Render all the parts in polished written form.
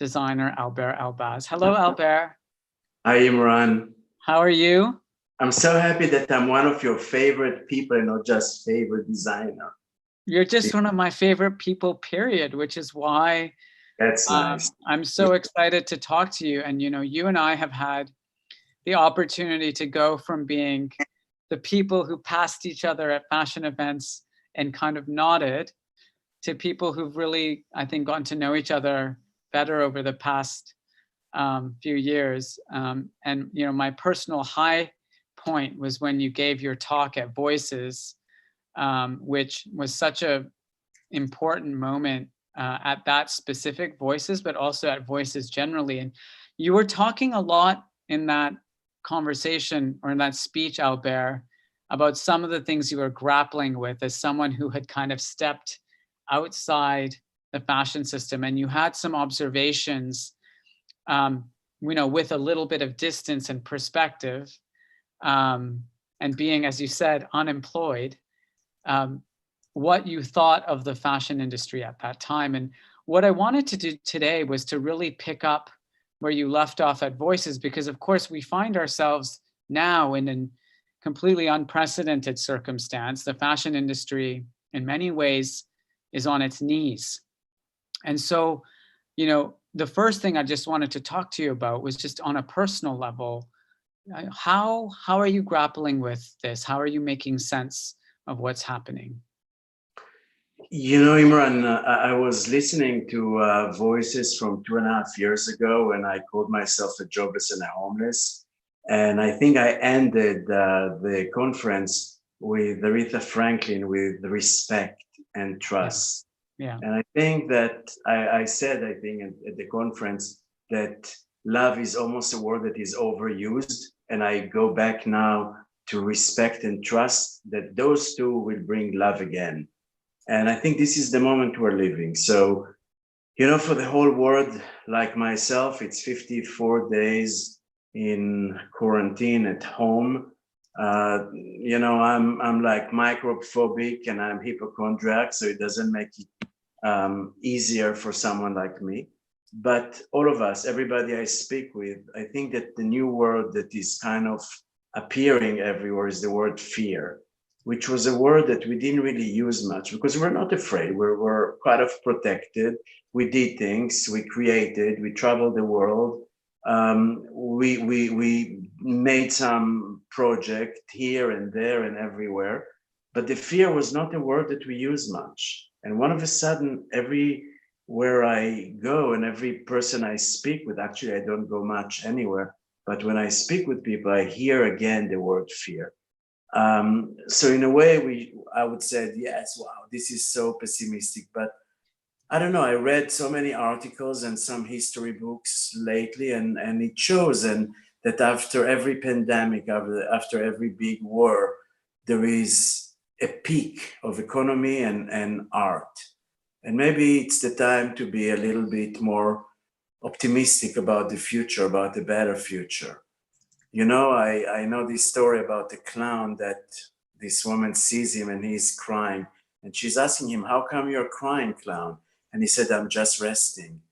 designer Alber Elbaz. Hello, Alber. Hi, Imran. How are you? I'm so happy that I'm one of your favorite people and not just favorite designer. You're just one of my favorite people, period, which is why That's nice. I'm so excited to talk to you. And, you and I have had the opportunity to go from being the people who passed each other at fashion events and kind of nodded to people who've really, I think, gotten to know each other better over the past few years. And my personal high point was when you gave your talk at Voices, which was such a important moment at that specific Voices, but also at Voices generally. And you were talking a lot in that conversation or in that speech, Albert, about some of the things you were grappling with as someone who had kind of stepped outside the fashion system, and you had some observations, with a little bit of distance and perspective, and being, as you said, unemployed, what you thought of the fashion industry at that time. And what I wanted to do today was to really pick up where you left off at Voices, because of course we find ourselves now in a completely unprecedented circumstance. The fashion industry in many ways is on its knees. And so, the first thing I just wanted to talk to you about was just on a personal level, how are you grappling with this? How are you making sense of what's happening? Imran, I was listening to Voices from 2.5 years ago when I called myself a jobless and a homeless. And I think I ended the conference with Aretha Franklin with respect and trust. Yeah. And I think that I said, I think at the conference, that love is almost a word that is overused. And I go back now to respect and trust, that those two will bring love again. And I think this is the moment we're living. So, for the whole world, like myself, it's 54 days in quarantine at home. I'm like microphobic and I'm hypochondriac, so it doesn't make it easier for someone like me. But all of us, everybody I speak with, I think that the new word that is kind of appearing everywhere is the word fear, which was a word that we didn't really use much because we're not afraid. We're kind of protected. We did things, we created, we traveled the world. We made some project here and there and everywhere, but the fear was not a word that we use much. And one of a sudden, everywhere I go and every person I speak with, actually, I don't go much anywhere, but when I speak with people, I hear again the word fear. So in a way, I would say, yes, wow, this is so pessimistic, but I don't know. I read so many articles and some history books lately, and it shows that after every pandemic, after every big war, there is a peak of economy and art. And maybe it's the time to be a little bit more optimistic about the future, about a better future. I know this story about the clown that this woman sees him and he's crying. And she's asking him, how come you're crying, clown? And he said, I'm just resting.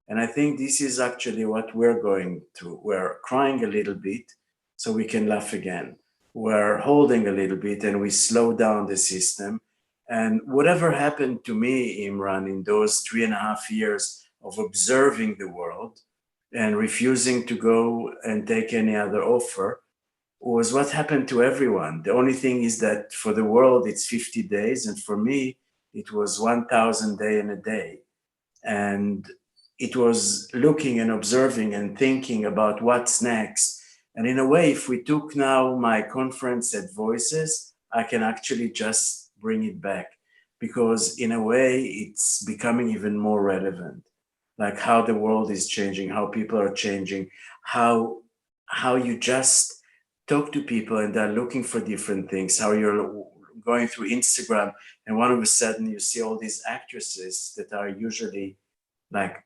And I think this is actually what we're going through. We're crying a little bit so we can laugh again. We're holding a little bit and we slow down the system. And whatever happened to me, Imran, in those 3.5 years of observing the world and refusing to go and take any other offer, was what happened to everyone. The only thing is that for the world, it's 50 days. And for me, it was 1,000 day and a day. And it was looking and observing and thinking about what's next. And in a way, if we took now my conference at Voices, I can actually just bring it back, because in a way, it's becoming even more relevant. Like how the world is changing, how people are changing, how you just talk to people and they're looking for different things, how you're going through Instagram and all of a sudden you see all these actresses that are usually like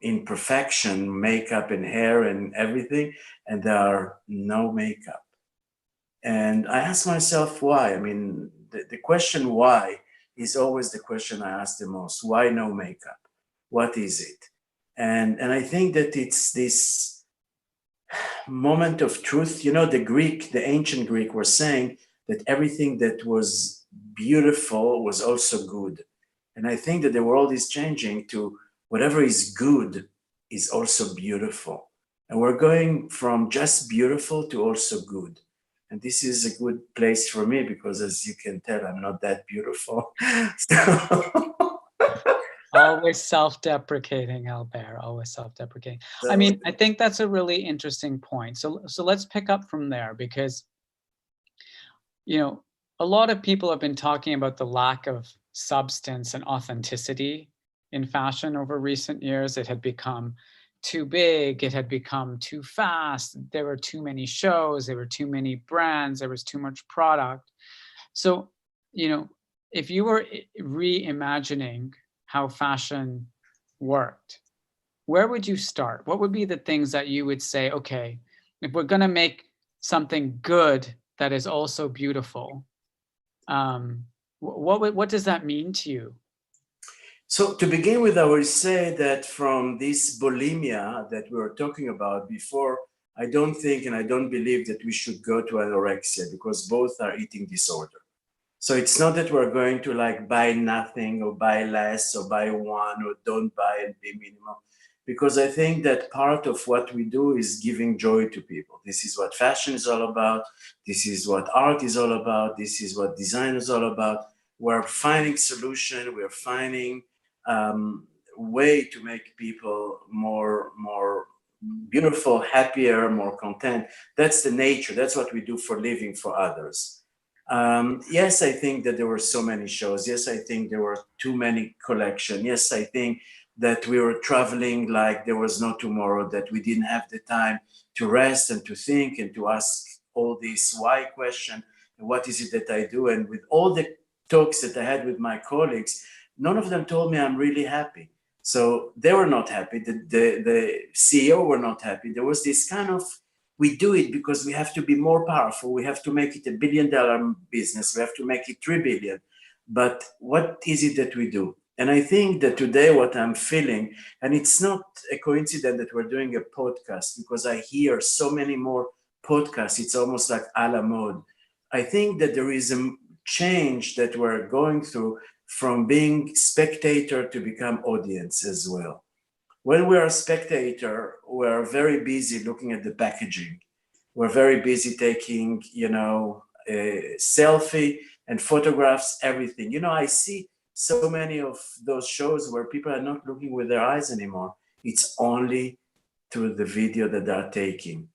in perfection, makeup and hair and everything, and there are no makeup. And I ask myself why. I mean, the question why is always the question I ask the most. Why no makeup? What is it? And I think that it's this moment of truth. You know, the ancient Greek were saying that everything that was beautiful was also good. And I think that the world is changing to whatever is good is also beautiful. And we're going from just beautiful to also good. And this is a good place for me because, as you can tell, I'm not that beautiful. Always self-deprecating, Albert, always self-deprecating. I So, mean, I think that's a really interesting point. So let's pick up from there because, you know, a lot of people have been talking about the lack of substance and authenticity in fashion over recent years. It had become too big, it had become too fast, there were too many shows, there were too many brands, there was too much product. So, you know, if you were reimagining how fashion worked, where would you start? What would be the things that you would say, okay, if we're going to make something good that is also beautiful, what does that mean to you? so to begin with, I will say that from this bulimia that we were talking about before, I don't think and I don't believe that we should go to anorexia because both are eating disorder. So it's not that we're going to like buy nothing or buy less or buy one or don't buy and be minimal. Because I think that part of what we do is giving joy to people. This is what fashion is all about. This is what art is all about. This is what design is all about. We're finding solution. We're finding way to make people more beautiful, happier, more content. That's the nature. That's what we do for living for others. Yes, I think that there were so many shows. Yes, I think there were too many collection. Yes, I think that we were traveling like there was no tomorrow, that we didn't have the time to rest and to think and to ask all these why question, and what is it that I do? And with all the talks that I had with my colleagues, none of them told me I'm really happy. So they were not happy. The CEO were not happy. There was this kind of, we do it because we have to be more powerful. We have to make it $1 billion business. We have to make it 3 billion. But what is it that we do? And I think that today what I'm feeling, and it's not a coincidence that we're doing a podcast because I hear so many more podcasts. It's almost like a la mode. I think that there is a change that we're going through from being spectator to become audience as well. When we are a spectator, we're very busy looking at the packaging. We're very busy taking, a selfie and photographs, everything. I see so many of those shows where people are not looking with their eyes anymore. It's only through the video that they're taking.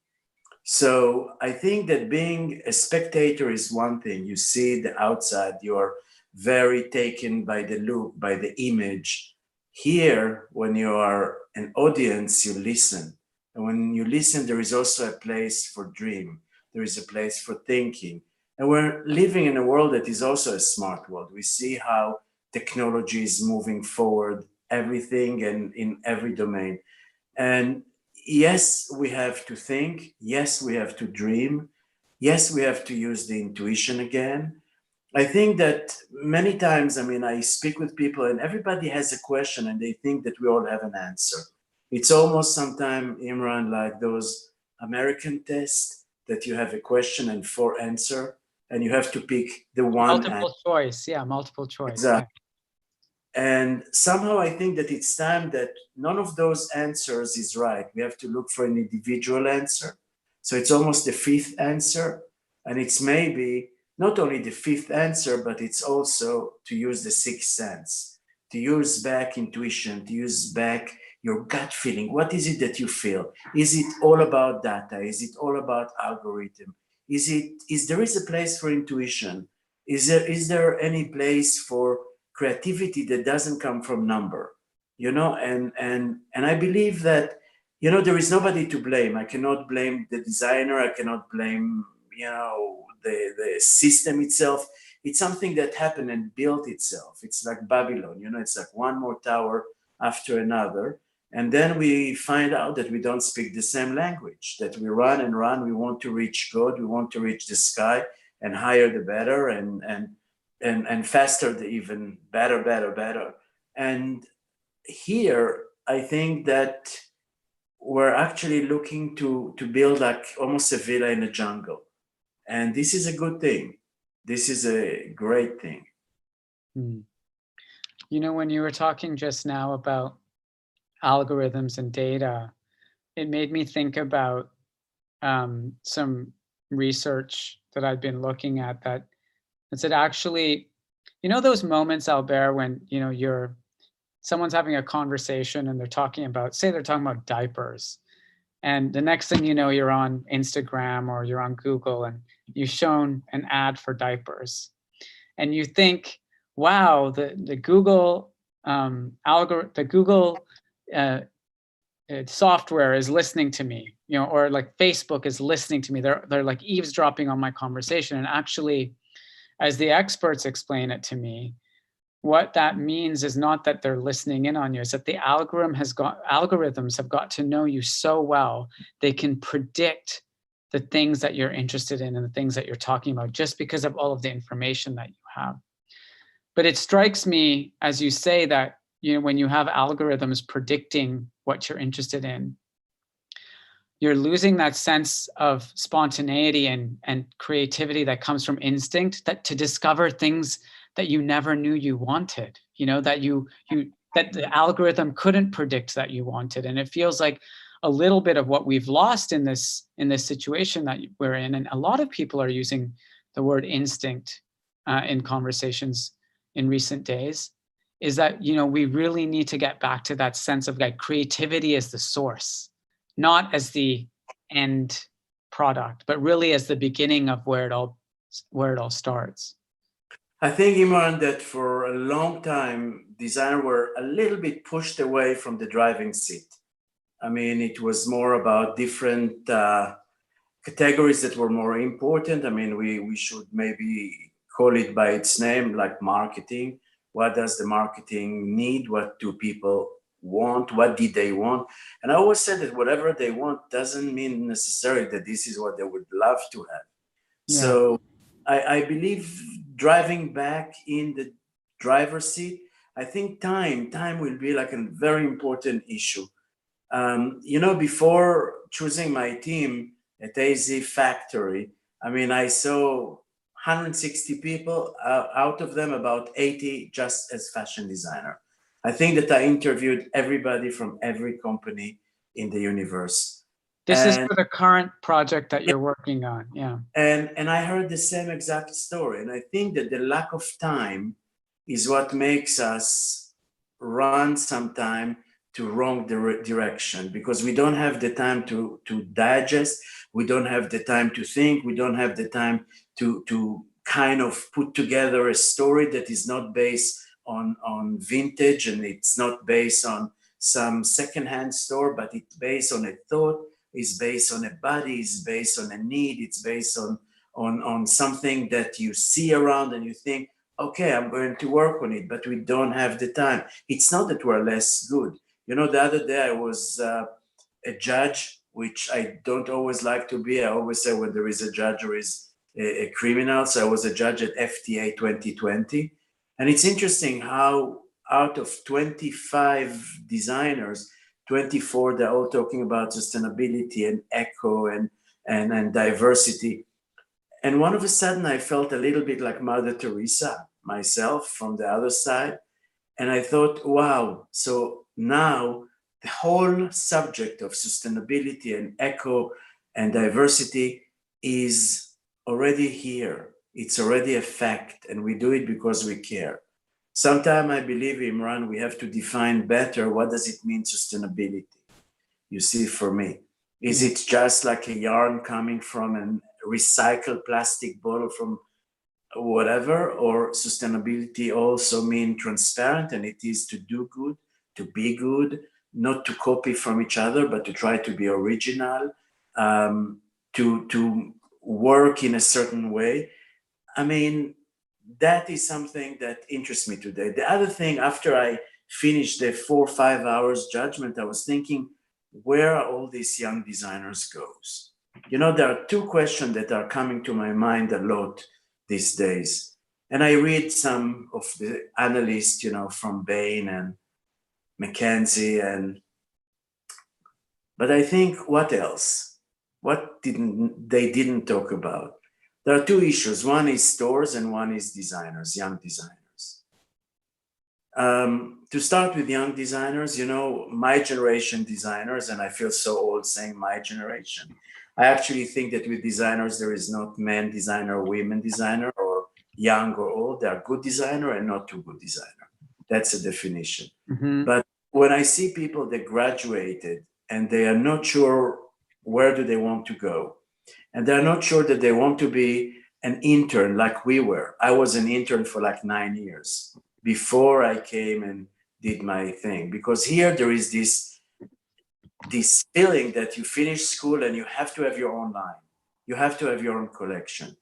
So I think that being a spectator is one thing. You see the outside, you're very taken by the look, by the image. Here, when you are an audience, you listen. And when you listen, there is also a place for dream. There is a place for thinking. And we're living in a world that is also a smart world. We see how technology is moving forward, everything and in every domain. And yes, we have to think. Yes, we have to dream. Yes, we have to use the intuition again. I think that many times, I speak with people and everybody has a question and they think that we all have an answer. It's almost sometimes, Imran, like those American tests that you have a question and 4 answer and you have to pick the one answer. Multiple choice, yeah, multiple choice. Exactly. Yeah. And somehow I think that it's time that none of those answers is right. We have to look for an individual answer. So it's almost the 5th answer. And it's maybe not only the 5th answer, but it's also to use the 6th sense, to use back intuition, to use back your gut feeling. What is it that you feel? Is it all about data? Is it all about algorithm? Is there is a place for intuition? Is there any place for creativity that doesn't come from number? And I believe that there is nobody to blame. I cannot blame the designer. I cannot blame the system itself. It's something that happened and built itself. It's like Babylon. It's like one more tower after another. And then we find out that we don't speak the same language, that we run and run. We want to reach God. We want to reach the sky, and higher the better, and faster the even better. And here I think that we're actually looking to build like almost a villa in a jungle. And this is a good thing. This is a great thing. Hmm. You know, when you were talking just now about algorithms and data, it made me think about some research that I've been looking at that said actually, you know, those moments, Albert, when you know someone's having a conversation and they're talking about, say, they're talking about diapers, and the next thing you know, you're on Instagram or you're on Google and you've shown an ad for diapers, and you think, wow, the Google the Google uh, software is listening to me, you know, or like Facebook is listening to me. They're like eavesdropping on my conversation. And actually, as the experts explain it to me, what that means is not that they're listening in on you, it's that the algorithms have got to know you so well, they can predict the things that you're interested in and the things that you're talking about just because of all of the information that you have. But it strikes me, as you say, that you know, when you have algorithms predicting what you're interested in, you're losing that sense of spontaneity and creativity that comes from instinct, that to discover things that you never knew you wanted, you know, that that the algorithm couldn't predict that you wanted. And it feels like a little bit of what we've lost in this situation that we're in. And a lot of people are using the word instinct in conversations in recent days, is that, you know, we really need to get back to that sense of like creativity as the source, not as the end product, but really as the beginning of where it all starts. I think, Imran, that for a long time, designers were a little bit pushed away from the driving seat. I mean, it was more about different categories that were more important. I mean, we should maybe call it by its name, like marketing. What does the marketing need? What do people want? What did they want? And I always said that whatever they want doesn't mean necessarily that this is what they would love to have. Yeah. So I believe driving back in the driver's seat, I think time will be like a very important issue. You know, before choosing my team at AZ Factory, I mean, I saw 160 people, out of them about 80 just as fashion designer. I think that I interviewed everybody from every company in the universe. This is And for the current project that you're working on. Yeah. and I heard the same exact story. And I think that the lack of time is what makes us run sometime to wrong direction, because we don't have the time to digest, we don't have the time to think, we don't have the time to kind of put together a story that is not based on vintage, and it's not based on some secondhand store, but it's based on a thought, is based on a body, is based on a need, it's based on something that you see around and you think, okay, I'm going to work on it, but we don't have the time. It's not that we're less good. You know, the other day I was a judge, which I don't always like to be. I always say when there is a judge, there is a criminal. So I was a judge at FTA 2020. And it's interesting how out of 25 designers, 24, they're all talking about sustainability and eco and diversity. And one of a sudden, I felt a little bit like Mother Teresa myself from the other side. And I thought, wow, so now the whole subject of sustainability and eco and diversity is already here. It's already a fact, and we do it because we care. Sometimes I believe, Imran, we have to define better what does it mean sustainability. You see, for me, is Yeah. it just like a yarn coming from a recycled plastic bottle from whatever, or sustainability also mean transparent, and it is to do good, to be good, not to copy from each other, but to try to be original, to work in a certain way. I mean, that is something that interests me today. The other thing, after I finished the 4 or 5 hours judgment, I was thinking, where are all these young designers goes? You know, there are two questions that are coming to my mind a lot these days. And I read some of the analysts, you know, from Bain, and Mackenzie, but I think what else? What they didn't talk about? There are two issues. One is stores and one is designers, young designers. To start with young designers, you know, my generation designers, and I feel so old saying my generation. I actually think that with designers, there is not men designer, women designer, or young or old. They are good designer and not too good designer. That's a definition. But when I see people that graduated and they are not sure where do they want to go, and they're not sure that they want to be an intern like we were. I was an intern for like 9 years before I came and did my thing, because here there is this feeling that you finish school and you have to have your own line. You have to have your own collection.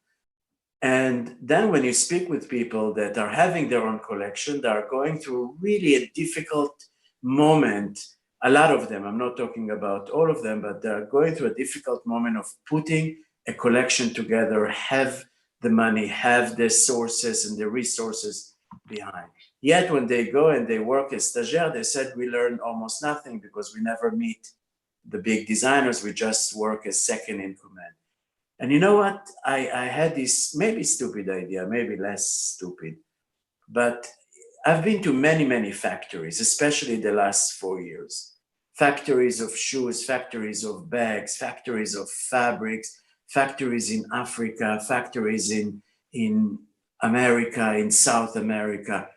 And then when you speak with people that are having their own collection, they are going through really a difficult moment. A lot of them, I'm not talking about all of them, but they're going through a difficult moment of putting a collection together, have the money, have the sources and the resources behind. Yet when they go and they work as stagiaire, they said we learn almost nothing because we never meet the big designers. We just work as second in command. And you know what? I had this maybe stupid idea, maybe less stupid, but I've been to many, many factories, especially the last 4 years. Factories of shoes, factories of bags, factories of fabrics, factories in Africa, factories in America, in South America.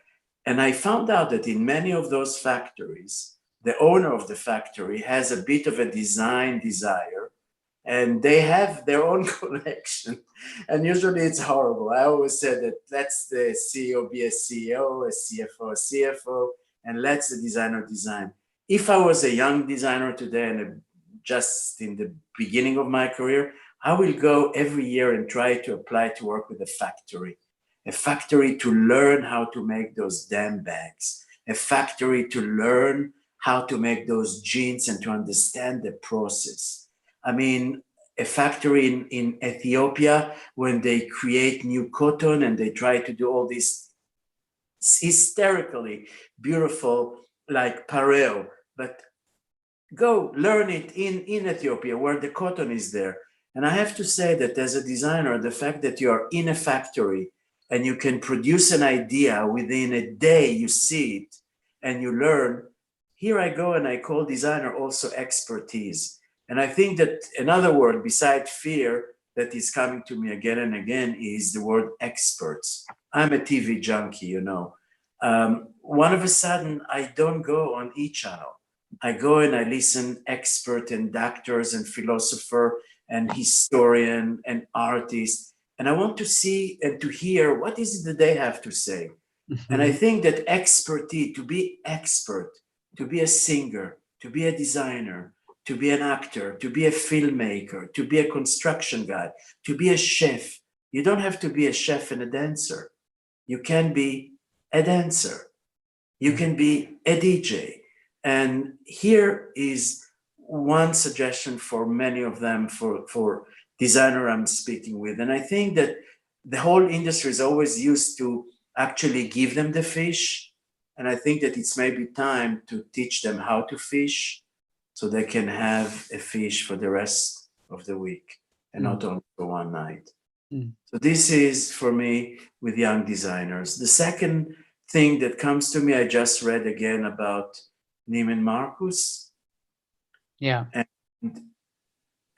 And I found out that in many of those factories, the owner of the factory has a bit of a design desire, and they have their own collection. And usually it's horrible. I always said that let's the CEO be a CEO, a CFO, a CFO, and let's the designer design. If I was a young designer today and just in the beginning of my career, I will go every year and try to apply to work with a factory to learn how to make those damn bags, a factory to learn how to make those jeans and to understand the process. I mean, a factory in Ethiopia, when they create new cotton and they try to do all this hysterically beautiful, like pareo, but go learn it in Ethiopia where the cotton is there. And I have to say that as a designer, the fact that you are in a factory and you can produce an idea within a day, you see it and you learn. Here I go and I call designer also expertise. And I think that another word beside fear that is coming to me again and again is the word experts. I'm a TV junkie, you know. One of a sudden, I don't go on E-channel. I go and I listen expert and doctors and philosopher and historian and artist. And I want to see and to hear what is it that they have to say. And I think that expertise, to be expert, to be a singer, to be a designer, to be an actor, to be a filmmaker, to be a construction guy, to be a chef. You don't have to be a chef and a dancer. You can be a dancer. You can be a DJ. And here is one suggestion for many of them, for designer I'm speaking with. And I think that the whole industry is always used to actually give them the fish. And I think that it's maybe time to teach them how to fish so they can have a fish for the rest of the week and not only for one night. So this is for me with young designers. The second thing that comes to me, I just read again about Neiman Marcus. Yeah.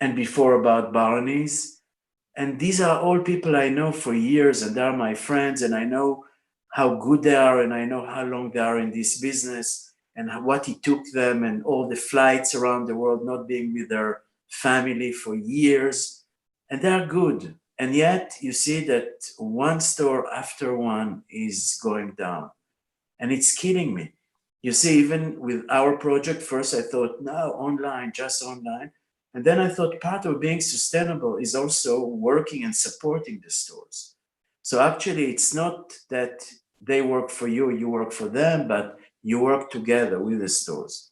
And before about Barney's. And these are all people I know for years, and they're my friends, and I know how good they are, and I know how long they are in this business, and what it took them, and all the flights around the world, not being with their family for years. And they're good. And yet you see that one store after one is going down. And it's killing me. You see, even with our project, first I thought, no, online, just online. And then I thought part of being sustainable is also working and supporting the stores. So actually, it's not that they work for you, you work for them, but you work together with the stores.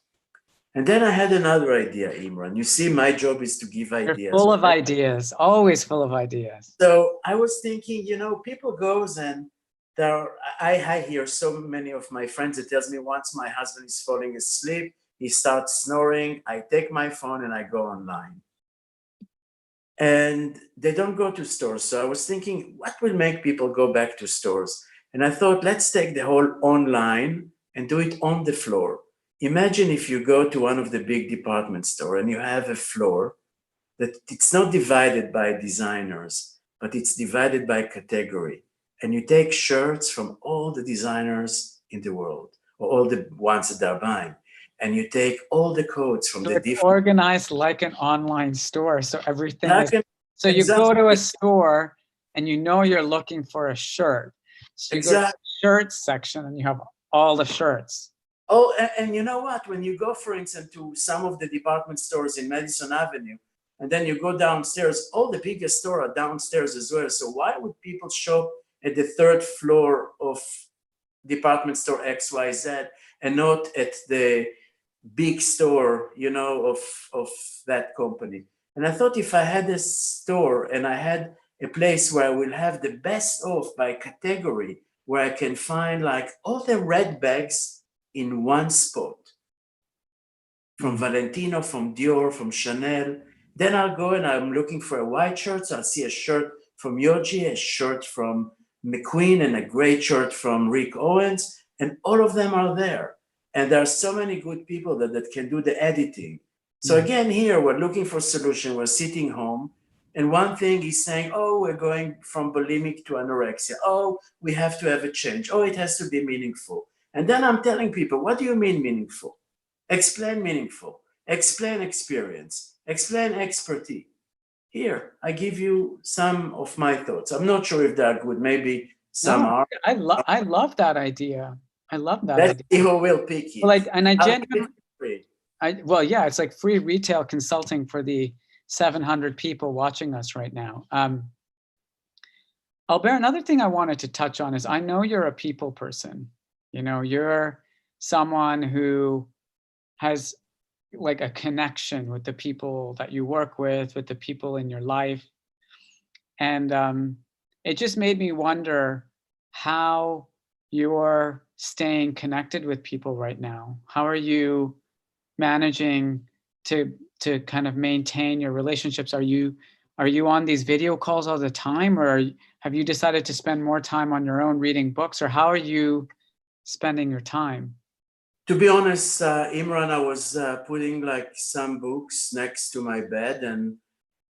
And then I had another idea, Imran. You see, my job is to give ideas. You're full of ideas, always full of ideas. So I was thinking, you know, people goes and I hear so many of my friends that tells me once my husband is falling asleep, he starts snoring, I take my phone and I go online. And they don't go to stores. So I was thinking, what will make people go back to stores? And I thought, let's take the whole online and do it on the floor. Imagine if you go to one of the big department store and you have a floor that it's not divided by designers, but it's divided by category. And you take shirts from all the designers in the world, or all the ones that they're buying. And you take all the coats from So the it's different. organized like an online store. So everything is, so you go Exactly. to a store and you know you're looking for a shirt. So you go to the shirts section and you have all the shirts. Oh, and you know what? When you go, for instance, to some of the department stores in Madison Avenue, and then you go downstairs, all the biggest stores are downstairs as well. So why would people shop at the third floor of department store XYZ and not at the big store, you know, of that company? And I thought if I had a store and I had a place where I will have the best of by category, where I can find like all the red bags in one spot, from Valentino, from Dior, from Chanel. Then I'll go and I'm looking for a white shirt. So I'll see a shirt from Yoji, a shirt from McQueen, and a great shirt from Rick Owens. And all of them are there. And there are so many good people that can do the editing. So again, here we're looking for solution. We're sitting home. And one thing is saying, oh, we're going from bulimic to anorexia. Oh, we have to have a change. Oh, it has to be meaningful. And then I'm telling people, what do you mean meaningful? Explain meaningful, explain experience, explain expertise. Here, I give you some of my thoughts. I'm not sure if they're good. Maybe some No, are. I love that idea. I love that Let's idea. see who will pick it. Well, like, and I'll well, yeah, it's like free retail consulting for the 700 people watching us right now. Albert, another thing I wanted to touch on is I know you're a people person. You know, you're someone who has like a connection with the people that you work with the people in your life. And it just made me wonder how you're staying connected with people right now. How are you managing to kind of maintain your relationships? Are you on these video calls all the time, or have you decided to spend more time on your own reading books, or how are you spending your time? To be honest, Imran, I was putting like some books next to my bed and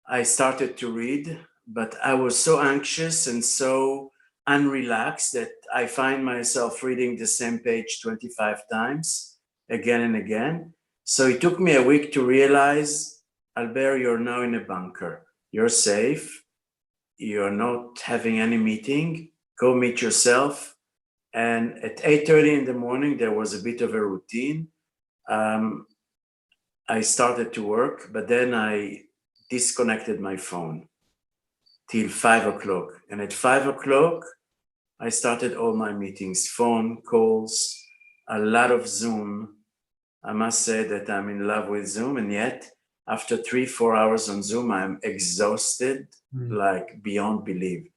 I started to read, but I was so anxious and so unrelaxed that I find myself reading the same page 25 times again and again. So it took me a week to realize, Alber, you're now in a bunker. You're safe. You're not having any meeting. Go meet yourself. And at 8:30 in the morning, there was a bit of a routine. I started to work, but then I disconnected my phone till 5 o'clock. And at 5 o'clock, I started all my meetings, phone calls, a lot of Zoom. I must say that I'm in love with Zoom, and yet after 3-4 hours on Zoom, I'm exhausted, like beyond belief.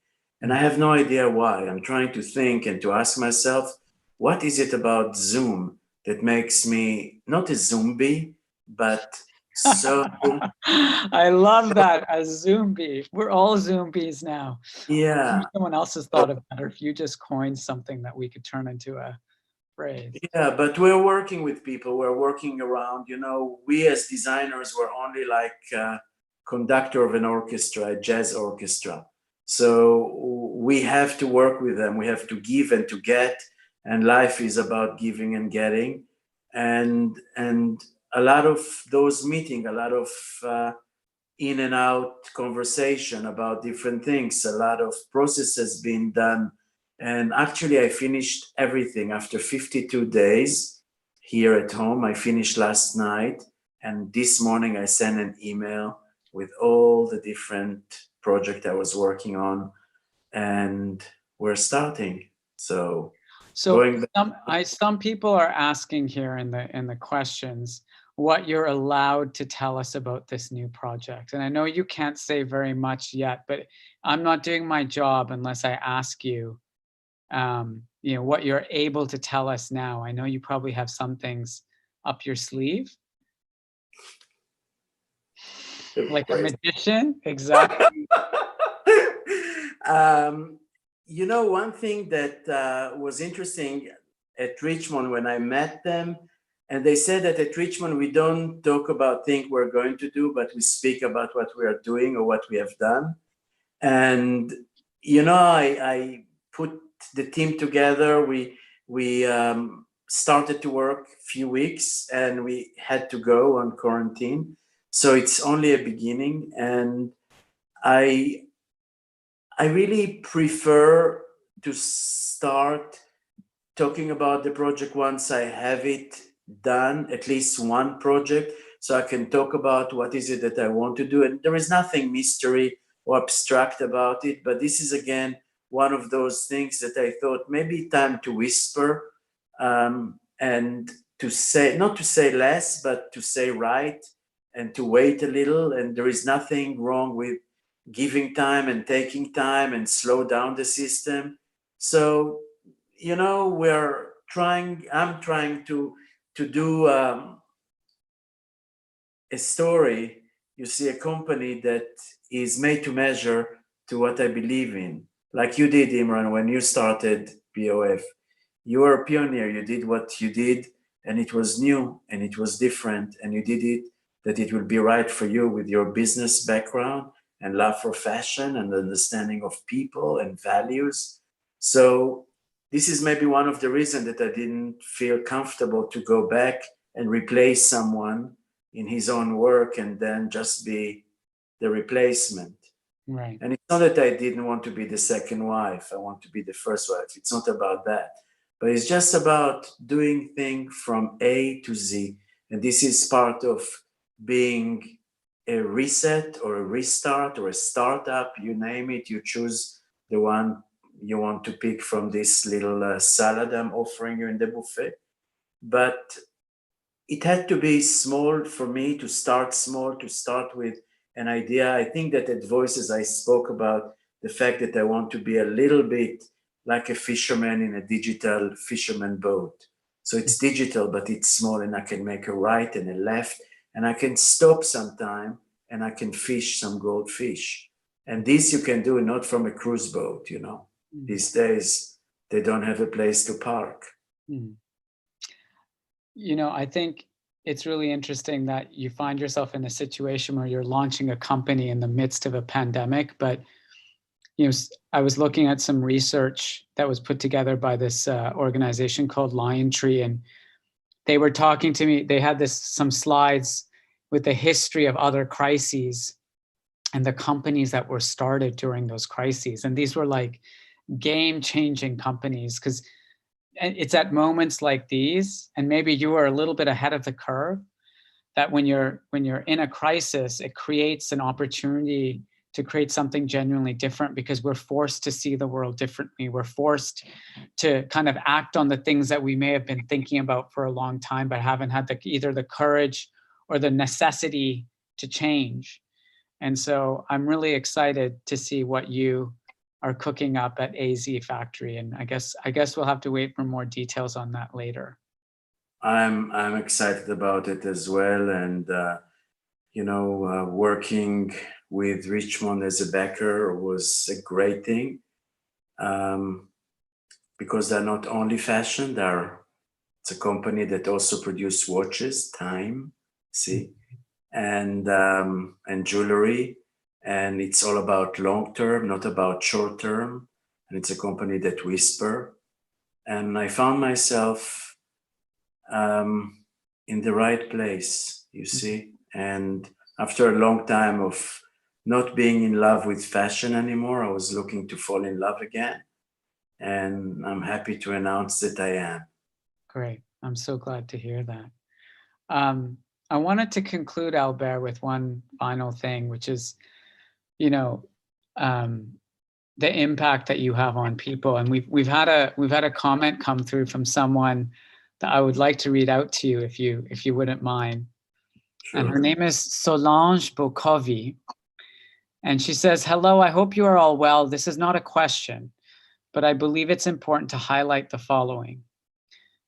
And I have no idea why. I'm trying to think and to ask myself, what is it about Zoom that makes me not a zombie, but so... I love that, a zombie. We're all zombies now. Yeah. Someone else has thought of that, or if you just coined something that we could turn into a phrase. Yeah, but we're working with people. We're working around, you know, we as designers were only like a conductor of an orchestra, a jazz orchestra. So we have to work with them. We have to give and to get, and life is about giving and getting. And a lot of those meetings, a lot of in and out conversation about different things, a lot of processes being done. And actually I finished everything after 52 days here at home. I finished last night, and this morning I sent an email with all the different projects I was working on, and we're starting. So some people are asking here in the questions what you're allowed to tell us about this new project. And I know you can't say very much yet, but I'm not doing my job unless I ask you what you're able to tell us now. I know you probably have some things up your sleeve, like a magician. Exactly. um, one thing that was interesting at Richmond when I met them, and they said that at Richmond we don't talk about things we're going to do, but we speak about what we are doing or what we have done. And I put the team together. We started to work a few weeks, and we had to go on quarantine. So it's only a beginning, and I really prefer to start talking about the project once I have it done, at least one project, so I can talk about what is it that I want to do. And there is nothing mystery or abstract about it, but this is again one of those things that I thought maybe time to whisper, and to say, not to say less, but to say right, and to wait a little. And there is nothing wrong with giving time and taking time and slow down the system. So I'm trying to do a story. You see, a company that is made to measure to what I believe in, like you did, Imran, when you started BOF. You were a pioneer. You did what you did, and it was new and it was different, and you did it that it will be right for you with your business background and love for fashion and understanding of people and values. So this is maybe one of the reasons that I didn't feel comfortable to go back and replace someone in his own work and then just be the replacement. Right. And it's not that I didn't want to be the second wife. I want to be the first wife. It's not about that. But it's just about doing things from A to Z. And this is part of being a reset or a restart or a startup. You name it, you choose the one you want to pick from this little salad I'm offering you in the buffet. But it had to be small for me, to start small, to start with an idea. I think that at Voices I spoke about the fact that I want to be a little bit like a fisherman in a digital fisherman boat. So it's digital, but it's small, and I can make a right and a left, and I can stop sometime, and I can fish some goldfish. And this you can do not from a cruise boat, These days, they don't have a place to park. I think it's really interesting that you find yourself in a situation where you're launching a company in the midst of a pandemic. But, I was looking at some research that was put together by this organization called Lion Tree, and they were talking to me. They had some slides with the history of other crises and the companies that were started during those crises. And these were like game-changing companies, because it's at moments like these, and maybe you are a little bit ahead of the curve, that when you're in a crisis, it creates an opportunity to create something genuinely different, because we're forced to see the world differently. We're forced to kind of act on the things that we may have been thinking about for a long time, but haven't had either the courage or the necessity to change. And so I'm really excited to see what you are cooking up at AZ Factory. And I guess we'll have to wait for more details on that later. I'm excited about it as well. And, working with Richmond as a backer was a great thing, because they're not only fashion, it's a company that also produce watches, time, and jewelry. And it's all about long term, not about short term. And it's a company that whisper. And I found myself in the right place, you see. And after a long time of not being in love with fashion anymore, I was looking to fall in love again. And I'm happy to announce that I am. Great. I'm so glad to hear that. I wanted to conclude, Alber, with one final thing, which is, the impact that you have on people. And we've had a comment come through from someone that I would like to read out to you, if you wouldn't mind. Sure. And her name is Solange Bokovi. And she says, "Hello, I hope you are all well. This is not a question, but I believe it's important to highlight the following.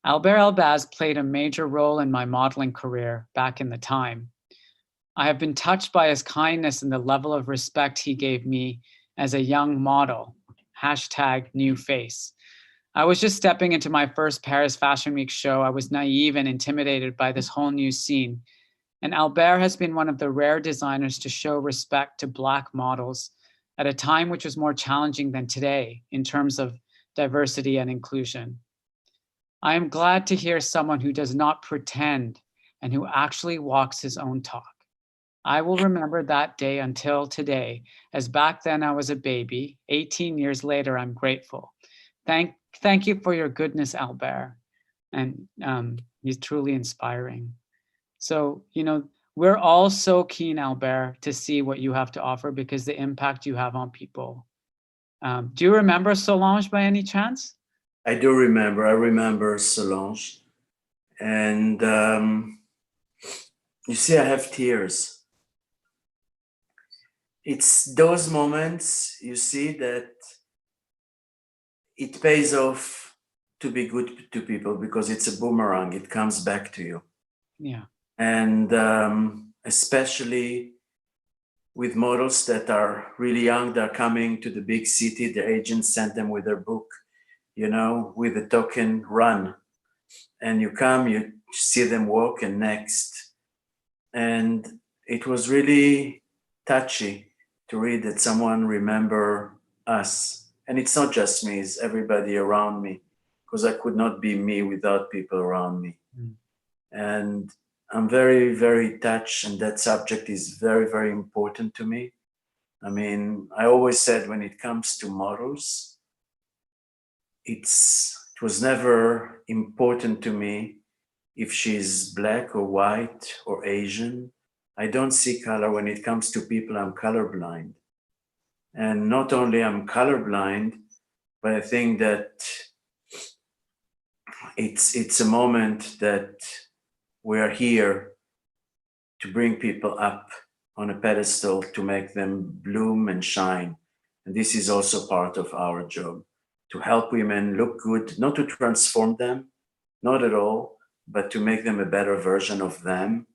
Alber Elbaz played a major role in my modeling career back in the time. I have been touched by his kindness and the level of respect he gave me as a young model. #new face. I was just stepping into my first Paris Fashion Week show. I was naive and intimidated by this whole new scene. And Alber has been one of the rare designers to show respect to Black models at a time which was more challenging than today in terms of diversity and inclusion. I am glad to hear someone who does not pretend and who actually walks his own talk. I will remember that day until today, as back then I was a baby. 18 years later, I'm grateful. Thank you for your goodness, Alber. And he's truly inspiring. So, we're all so keen, Alber, to see what you have to offer because the impact you have on people. Do you remember Solange by any chance? I do remember. I remember Solange. And you see, I have tears. It's those moments you see that it pays off to be good to people because it's a boomerang. It comes back to you. Yeah. And especially with models that are really young, they're coming to the big city, the agents sent them with their book, with a token, run. And you come, you see them walk and next. And it was really touchy to read that someone remember us. And it's not just me, it's everybody around me, because I could not be me without people around me. Mm. And I'm very, very touched, and that subject is very, very important to me. I mean, I always said when it comes to models, it was never important to me if she's Black or white or Asian. I don't see color. When it comes to people, I'm colorblind. And not only I'm colorblind, but I think that it's a moment that we're here to bring people up on a pedestal to make them bloom and shine. And this is also part of our job, to help women look good, not to transform them, not at all, but to make them a better version of them.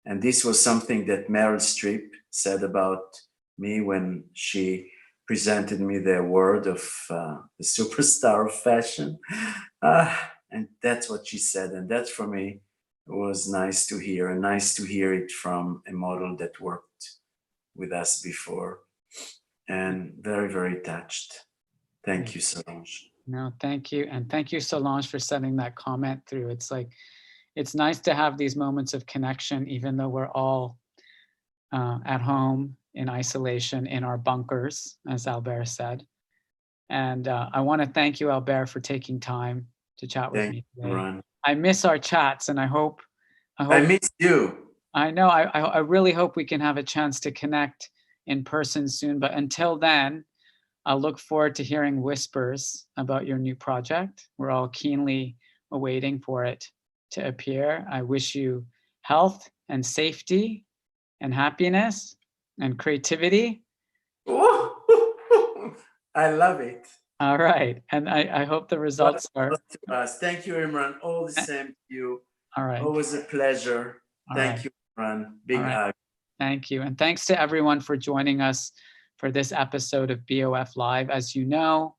And this was something that Meryl Streep said about me when she presented me the award of the superstar of fashion. And that's what she said. And that for me was nice to hear, and nice to hear it from a model that worked with us before. And very, very touched. Thank you, Solange. No, thank you. And thank you, Solange, for sending that comment through. It's nice to have these moments of connection, even though we're all at home in isolation in our bunkers, as Alber said. And I want to thank you, Alber, for taking time to chat with me today. Imran. I miss our chats, and I hope I miss you. I know. I really hope we can have a chance to connect in person soon. But until then, I'll look forward to hearing whispers about your new project. We're all keenly awaiting for it to appear. I wish you health and safety and happiness and creativity. I love it. All right. And I hope the results are. Thank you, Imran. All the same to you. All right. Always a pleasure. Thank you, Imran. Big hug. Thank you. And thanks to everyone for joining us for this episode of BOF Live. As you know,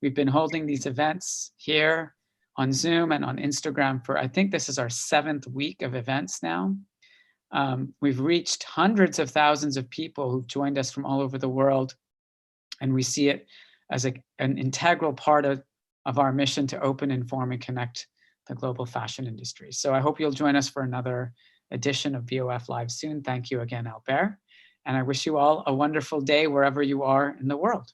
we've been holding these events here on Zoom and on Instagram for, I think this is our 7th week of events now. We've reached hundreds of thousands of people who've joined us from all over the world. And we see it as an integral part of our mission to open, inform, and connect the global fashion industry. So I hope you'll join us for another edition of BOF Live soon. Thank you again, Alber. And I wish you all a wonderful day wherever you are in the world.